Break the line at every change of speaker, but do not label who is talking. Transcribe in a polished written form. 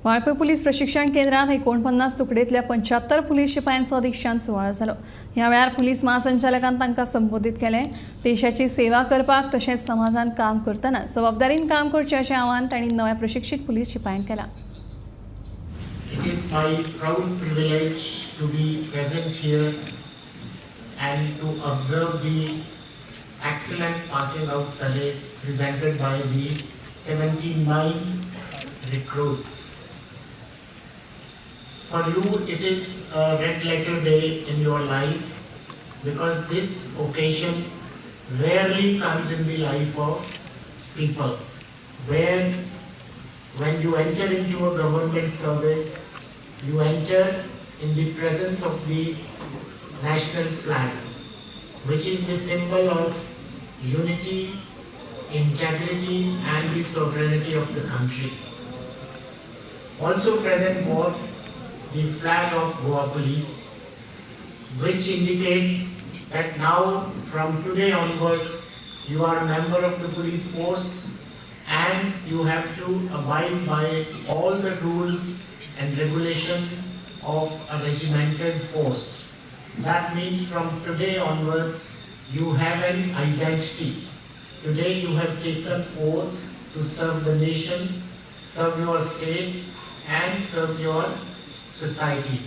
Valpoi police प्रशिक्षण केंद्रात 49 तुकडेतल्या 75 police शिपायांचो दीक्षांत सुवाळो जालो। ह्या वेळार पुलीस महासंचालकान तांकां संबोधित केलें। देशाची सेवा करपाक तशेंच समाजान काम करतना जबाबदारीन काम करचें अशें आवाहन तांणी नव्या प्रशिक्षीत पुलीस शिपायांक केलां।
It is my proud privilege to be present here and to observe the excellent passing out parade presented by the 79 recruits. For you, it is a red letter day in your life because this occasion rarely comes in the life of people, where when you enter into a government service, you enter in the presence of the national flag, which is the symbol of unity, integrity and the sovereignty of the country. Also present was the flag of Goa Police, which indicates that now from today onward you are a member of the police force and you have to abide by all the rules and regulations of a regimented force. That means from today onwards you have an identity. Today you have taken oath to serve the nation, serve your state and serve your society.